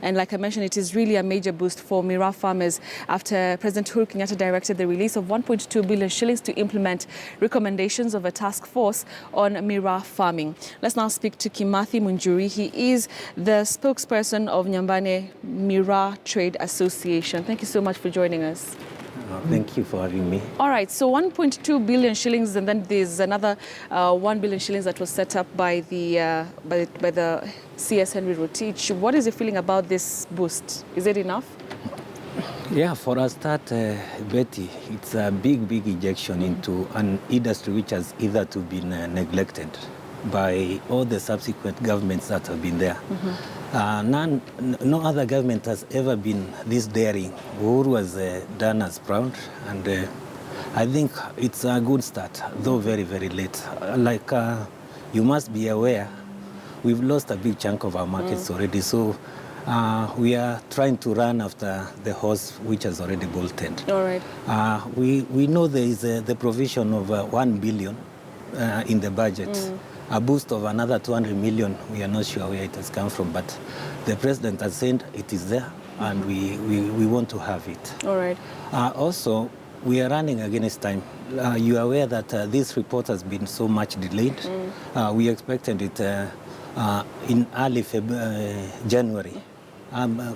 And like I mentioned, it is really a major boost for Mira farmers after President Uhuru Kenyatta directed the release of 1.2 billion shillings to implement recommendations of a task force on Mira farming. Let's now speak to Kimathi Munjuri. He is the spokesperson of Nyambane Mira Trade Association. Thank you so much for joining us. Thank you for having me. All right, so 1.2 billion shillings, and then there's another 1 billion shillings that was set up by the CS Henry Rotich. What is your feeling about this boost? Is it enough? Yeah, for a start, Betty, it's a big injection into an industry which has hitherto been neglected by all the subsequent governments that have been there. No other government has ever been this daring. Uhuru has done us proud, and I think it's a good start, though very late. You must be aware, we've lost a big chunk of our markets already, so we are trying to run after the horse which has already bolted. All right. We know there is the provision of 1 billion in the budget. A boost of another 200 million, we are not sure where it has come from, but the president has said it is there, and we want to have it. All right. Also, we are running against time. You are aware that this report has been so much delayed. We expected it in early January.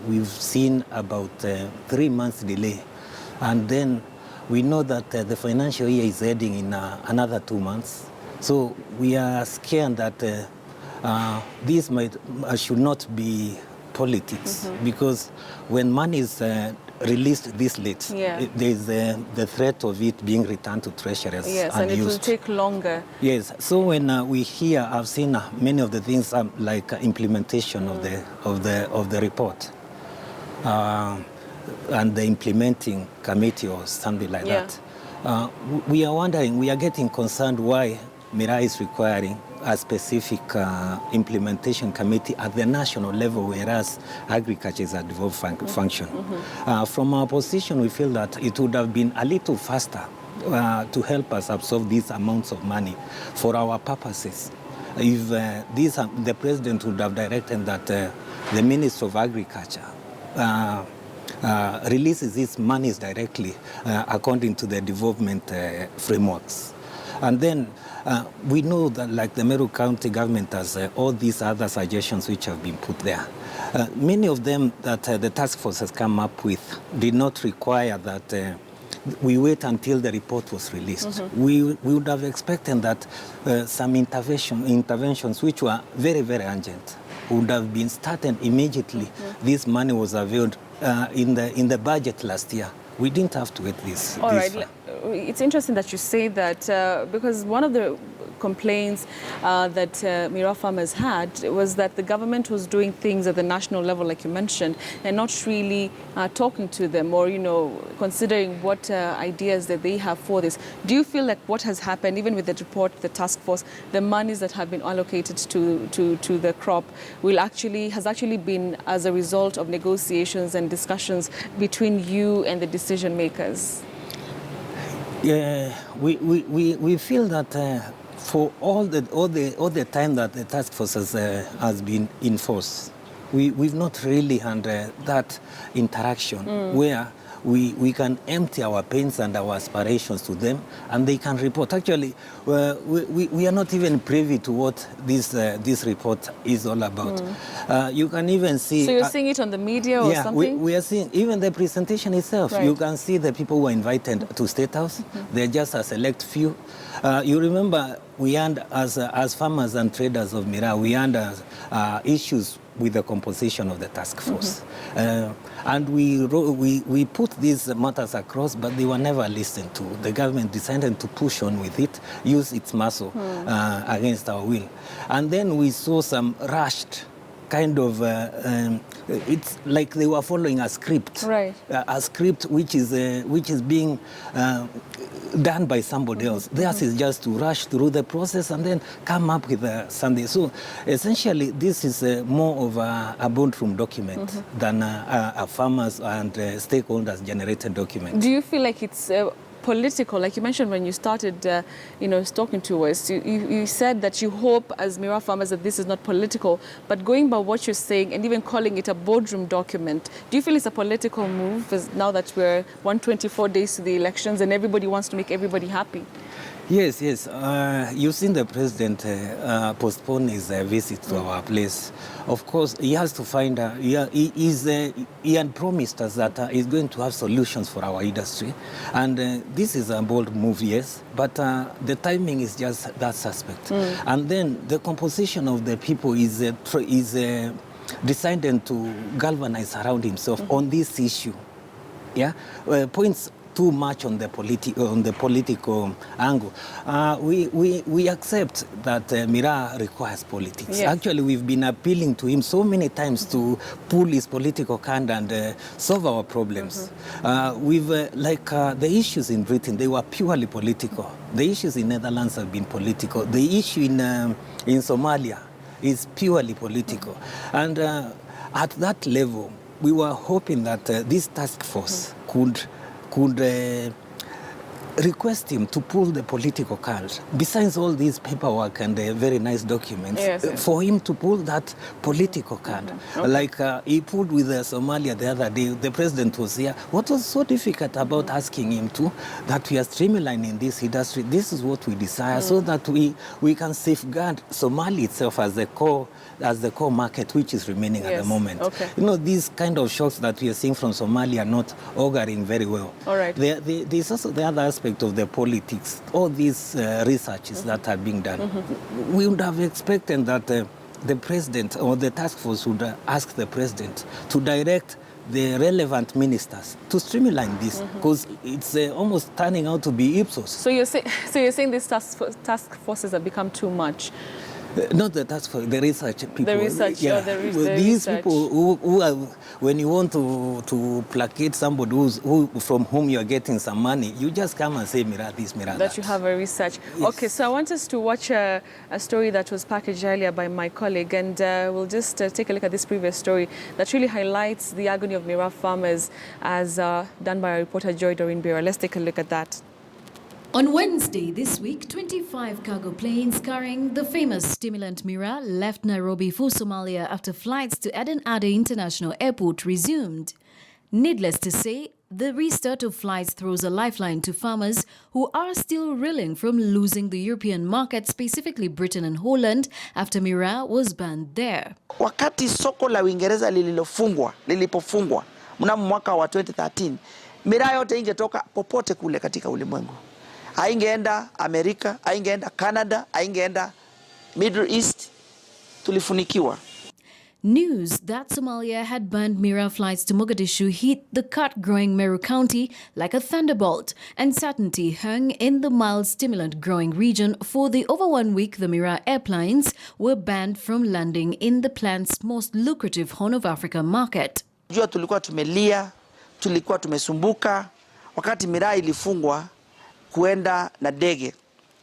We've seen about 3 months delay, and then we know that the financial year is heading in another 2 months. So we are scared that this should not be politics, because when money is released this late, there is the threat of it being returned to treasury as unused. And it will take longer. Yes, so when I've seen many of the things like implementation of the report and the implementing committee or something like that. We are wondering, we are getting concerned why Mira is requiring a specific implementation committee at the national level, whereas agriculture is a devolved function. From our position, we feel that it would have been a little faster to help us absorb these amounts of money for our purposes. If the president would have directed that the Minister of Agriculture releases these monies directly according to the development frameworks. And then we know that, like the Meru County government has all these other suggestions which have been put there. Many of them that the task force has come up with did not require that we wait until the report was released. We would have expected that some interventions which were very urgent would have been started immediately. This money was availed in the budget last year. We didn't have to wait this. All right. It's interesting that you say that because one of the complaints that Mira farmers had was that the government was doing things at the national level, like you mentioned, and not really talking to them or, considering what ideas that they have for this. Do you feel like what has happened, even with the report, the task force, the monies that have been allocated to the crop has actually been as a result of negotiations and discussions between you and the decision makers? Yeah, we feel that for all the time that the task force has been in force, we've not really had that interaction where we can empty our pains and our aspirations to them, and they can report. Actually, we are not even privy to what this report is all about. You can even see... So you're seeing it on the media or something? We are seeing even the presentation itself. Right. You can see the people who are invited to State House. They're just a select few. You remember we had, as farmers and traders of Mira, we had issues with the composition of the task force. And we put these matters across, but they were never listened to. The government decided to push on with it, use its muscle against our will. And then we saw some rushed kind of, it's like they were following a script. Right. A script which is being done by somebody else. Theirs is just to rush through the process and then come up with something. So essentially, this is more of a boardroom document than a farmers and stakeholders generated document. Do you feel like it's political? Like you mentioned when you started, talking to us, you said that you hope as Mira farmers that this is not political, but going by what you're saying and even calling it a boardroom document, do you feel it's a political move now that we're 124 days to the elections and everybody wants to make everybody happy? Yes. You've seen the president postpone his visit to our place. Of course, he has to find, he had promised us that he's going to have solutions for our industry. And this is a bold move, yes, but the timing is just that suspect. And then the composition of the people is decided to galvanize around himself on this issue. Yeah, points too much on the political angle. We accept that Mira requires politics. Yes. Actually, we've been appealing to him so many times to pull his political card and solve our problems. The issues in Britain, they were purely political. The issues in Netherlands have been political. The issue in Somalia is purely political. And at that level, we were hoping that this task force could request him to pull the political card. Besides all these paperwork and very nice documents, yes. For him to pull that political card. Okay. Like he pulled with Somalia the other day, the president was here. What was so difficult about asking him that we are streamlining this industry, this is what we desire, so that we can safeguard Somalia itself as the core market, which is remaining at the moment. Okay. These kind of shocks that we are seeing from Somalia are not auguring very well. All right. There's also the other aspect of the politics, all these researches that are being done. We would have expected that the president or the task force would ask the president to direct the relevant ministers to streamline this, because it's almost turning out to be Ipsos. So you're saying these task forces have become too much? Not the task force, the research people. The research, yeah. These research. people who are, when you want to placate somebody from whom you are getting some money, you just come and say, Mira this, Mira that. That you have a research. Yes. Okay, so I want us to watch a story that was packaged earlier by my colleague, and we'll just take a look at this previous story that really highlights the agony of Mira farmers as done by our reporter Joy Doreen Bira. Let's take a look at that. On Wednesday this week, 25 cargo planes carrying the famous stimulant Mira left Nairobi for Somalia after flights to Aden Ade International Airport resumed. Needless to say, the restart of flights throws a lifeline to farmers who are still reeling from losing the European market, specifically Britain and Holland, after Mira was banned there. Wakati soko la Uingereza lilipofungwa mnamo mwaka wa 2013, Mira yote ingetoka popote kule katika ulimwengu. Haingeenda Amerika, haingeenda Canada, haingeenda Middle East, tulifunikiwa. News that Somalia had banned Mira flights to Mogadishu hit the cotton-growing Meru County like a thunderbolt. Uncertainty hung in the mild stimulant-growing region. For the over 1 week, the Mira airplanes were banned from landing in the plant's most lucrative Horn of Africa market. Jua tulikuwa tumelia, tulikuwa tumesumbuka, wakati Mira ilifungwa kuenda na ndege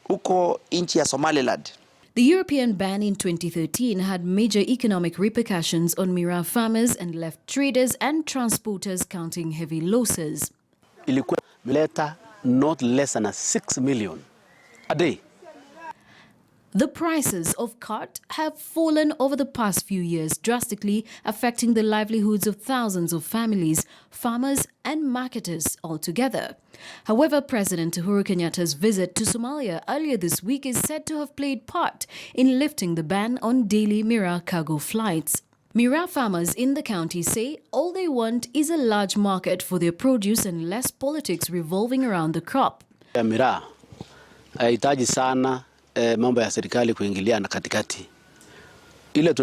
huko nchi ya Somaliland. The European ban in 2013 had major economic repercussions on Mira farmers and left traders and transporters counting heavy losses. Ilikuwa leta not less than 6 million a day. The prices of cod have fallen over the past few years, drastically affecting the livelihoods of thousands of families, farmers and marketers altogether. However, President Uhuru Kenyatta's visit to Somalia earlier this week is said to have played part in lifting the ban on daily Mira cargo flights. Mira farmers in the county say all they want is a large market for their produce and less politics revolving around the crop. Mira haihitaji sana mambo ya serikali kuingilia na katikati. Ile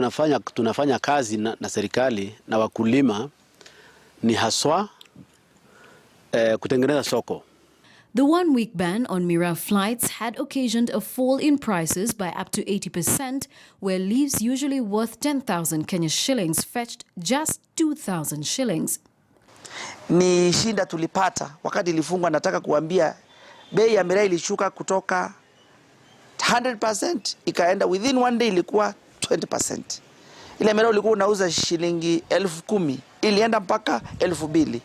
tunafanya kazi na serikali na wakulima ni haswa kutengeneza soko. The 1 week ban on Mira flights had occasioned a fall in prices by up to 80%, where leaves usually worth 10,000 Kenya shillings fetched just 2,000 shillings. Ni shinda tulipata wakati ilifungwa. Nataka kuambia bei ya Mira ilishuka kutoka 100% ikaenda within one day ilikuwa 20%. Ile Mira ulikuwa unauza shilingi 10,000 ilienda mpaka 2,000.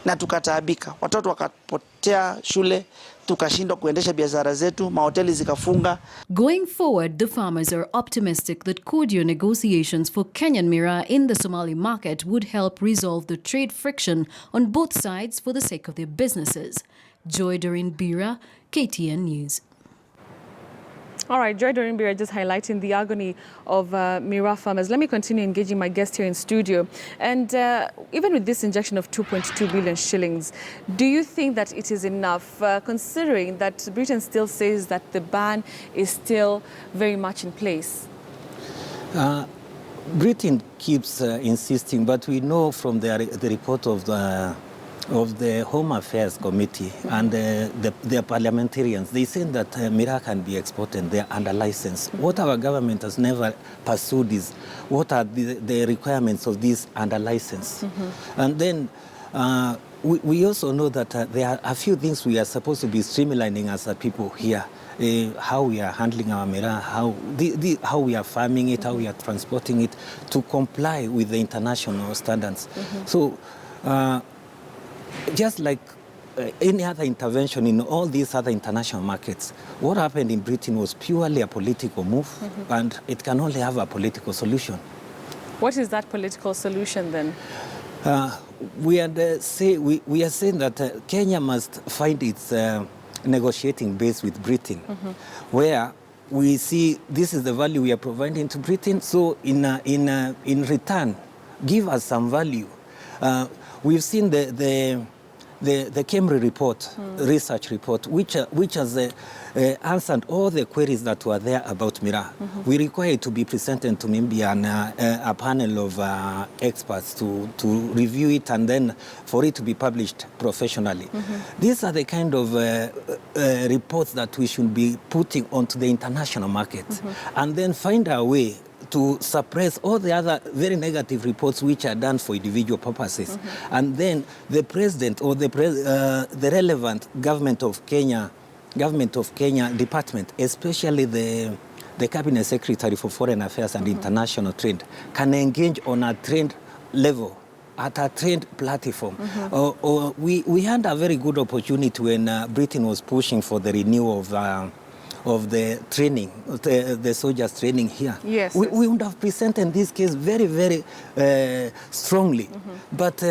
na tukataabika, watoto wakapotea shule, tukashindwa kuendesha biashara zetu, mahoteli zikafunga. Going forward, the farmers are optimistic that cordial negotiations for Kenyan Mira in the Somali market would help resolve the trade friction on both sides for the sake of their businesses. Joy Doreen Bira, KTN News. All right, Joy Doreen Bira just highlighting the agony of Mira farmers. Let me continue engaging my guest here in studio. And even with this injection of 2.2 billion shillings, do you think that it is enough, considering that Britain still says that the ban is still very much in place? Britain keeps insisting, but we know from the report of the Home Affairs Committee and their parliamentarians, they say that Mira can be exported, they're under license. What our government has never pursued is what are the requirements of this under license. And then we also know that there are a few things we are supposed to be streamlining as a people here. How we are handling our Mira, how we are farming it, how we are transporting it to comply with the international standards. So just like any other intervention in all these other international markets, what happened in Britain was purely a political move, and it can only have a political solution. What is that political solution then? We are saying that Kenya must find its negotiating base with Britain, where we see this is the value we are providing to Britain, so in return, give us some value. We've seen the Cambridge report, research report, which has answered all the queries that were there about Mira. We require it to be presented to maybe a panel of experts to review it and then for it to be published professionally. These are the kind of reports that we should be putting onto the international market and then find our way to suppress all the other very negative reports which are done for individual purposes. And then the president or the relevant government of Kenya department, especially the cabinet secretary for foreign affairs and international trade, can engage on a trade level, at a trade platform. We had a very good opportunity when Britain was pushing for the renewal of the training, the soldiers training here. Yes. We would have presented this case very, very strongly. But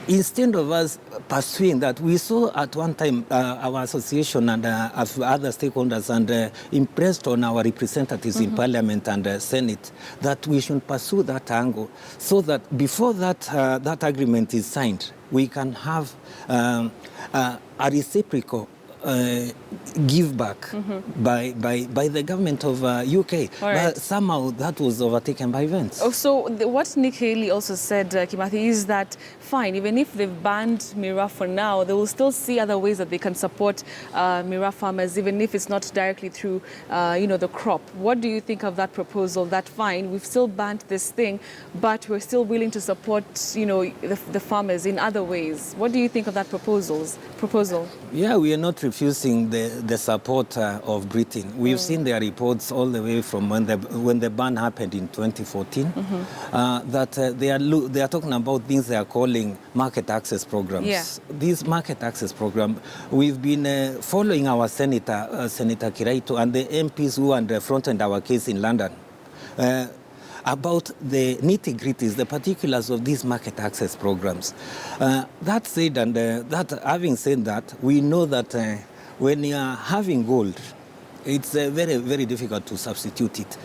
instead of us pursuing that, we saw at one time our association and other stakeholders and impressed on our representatives in Parliament and Senate that we should pursue that angle so that before that agreement is signed, we can have a reciprocal give back by the government of UK. Right. But somehow that was overtaken by events. Oh, so what Nick Haley also said, Kimathi, is that fine, even if they've banned Mira for now, they will still see other ways that they can support Mira farmers, even if it's not directly through, the crop. What do you think of that proposal? That fine, we've still banned this thing, but we're still willing to support, the farmers in other ways. What do you think of that proposal? Yeah, we are not refusing the support of Britain. We've seen their reports all the way from when the ban happened in 2014, that they are talking about things they are calling market access programs. Yeah. This market access program, we've been following our Senator Kiraito and the MPs who fronted our case in London about the nitty-gritties, the particulars of these market access programs. That said, and having said that, we know that when you are having gold, it's very, very difficult to substitute it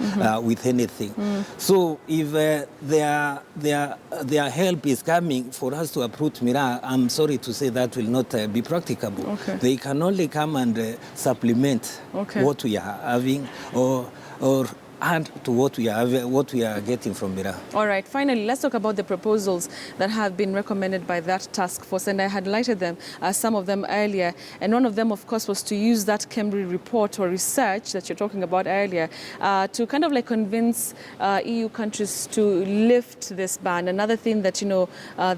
with anything. So if their help is coming for us to uproot Mira, I'm sorry to say that will not be practicable. Okay. They can only come and supplement what we are having or add to what we are getting from Mira. All right, finally, let's talk about the proposals that have been recommended by that task force, and I had highlighted them, some of them earlier, and one of them, of course, was to use that Cambridge report or research that you're talking about earlier to kind of like convince EU countries to lift this ban. Another thing that,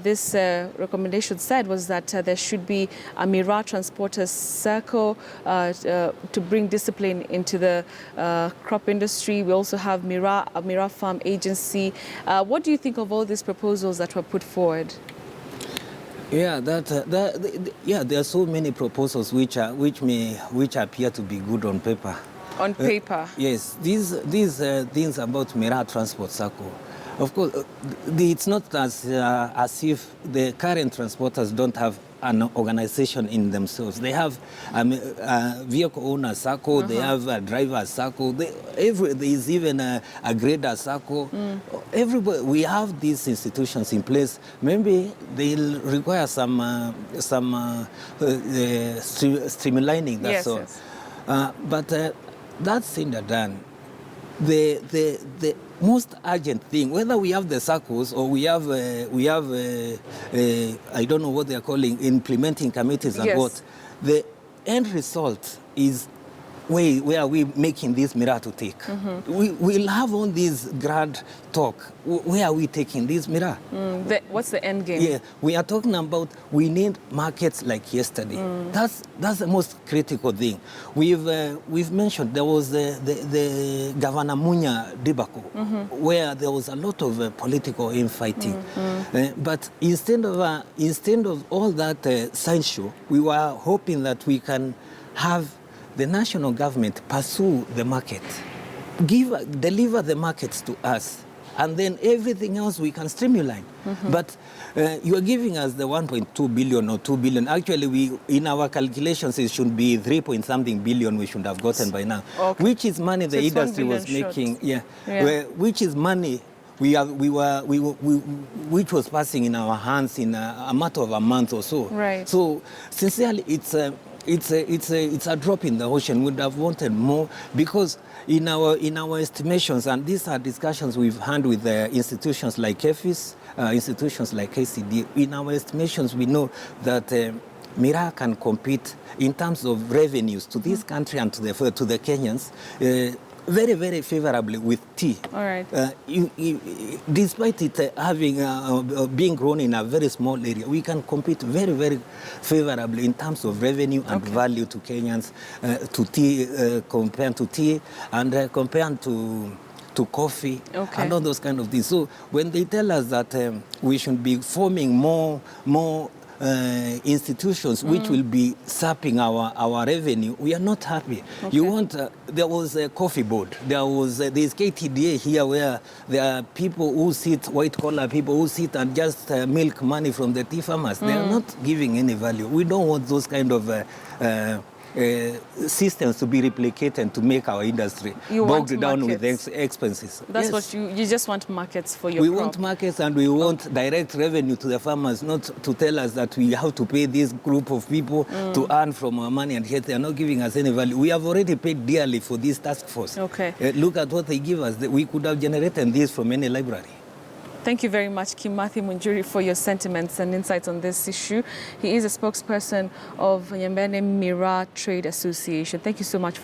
this recommendation said was that there should be a Mira transporters circle to bring discipline into the crop industry. We also have a Mira Farm Agency. What do you think of all these proposals that were put forward? Yeah, yeah, there are so many proposals which appear to be good on paper. On paper. Yes, these things about Mira Transport Circle. Of course, it's not as if the current transporters don't have an organization in themselves. They have a vehicle owner circle, they have a driver circle, there is even a grader circle. Everybody, we have these institutions in place. Maybe they'll require some streamlining, that's all. Yes. But that's said and done. The most urgent thing, whether we have the circles or we have I don't know what they are calling, implementing committees and Yes. what, the end result is where are we making this Mira to take? We'll have all this grand talk. Where are we taking this Mira? What's the end game? Yeah, we are talking about we need markets like yesterday. That's the most critical thing. We've mentioned there was the Governor Munya debacle, where there was a lot of political infighting. But instead of all that sideshow, we were hoping that we can have the national government pursue the market, deliver the markets to us, and then everything else we can streamline. But you are giving us the 1.2 billion or 2 billion. Actually, in our calculations, it should be 3-point-something billion we should have gotten by now, which is money the industry was making. Which is money which was passing in our hands in a matter of a month or so. Right. So sincerely, it's a drop in the ocean. We'd have wanted more, because in our estimations, and these are discussions we've had with institutions like EFIS, institutions like KCD, in our estimations we know that Mira can compete in terms of revenues to this country and to the Kenyans very, very favorably with tea. All right. Despite it being grown in a very small area, we can compete very, very favorably in terms of revenue and value to Kenyans, to tea, compared to tea, and compared to coffee, and all those kind of things. So when they tell us that we should be forming more institutions which will be sapping our revenue, we are not happy. You want, there was a coffee board, there's KTDA here, where there are people who sit, white collar people who sit and just milk money from the tea farmers. They are not giving any value. We don't want those kind of systems to be replicated to make our industry bogged down with expenses. That's what you just want markets for your We crop. want markets, and we want direct revenue to the farmers, not to tell us that we have to pay this group of people to earn from our money, and yet they are not giving us any value. We have already paid dearly for this task force. Look at what they give us. We could have generated this from any library. Thank you very much, Kimathi Munjuri, for your sentiments and insights on this issue. He is a spokesperson of Nyambene Mira Trade Association. Thank you so much.